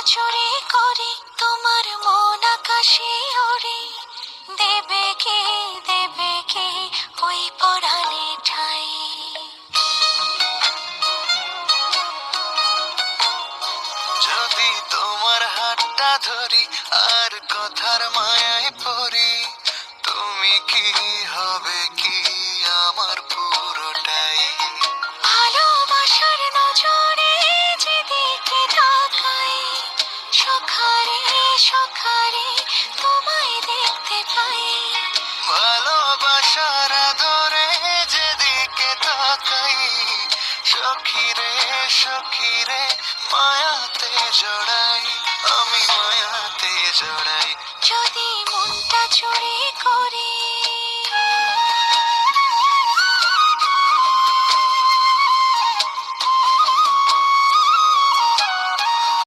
চুরি করি তোমার মন আকাশে ওড়ে, দেবে কে ওই পরাণে ঠাই। যদি তোমার হাতটা ধরি আর কথার মায়ায় পড়ি, তুমি কি হবে কি আমার পুরোটাই। ভালোবাসার নজরে যেদিকে তাকাই, সখারে সখারে তোমায় দেখতে পাই। ভালোবাসার আদরে যেদিকে তাকাই, সখী রে সখী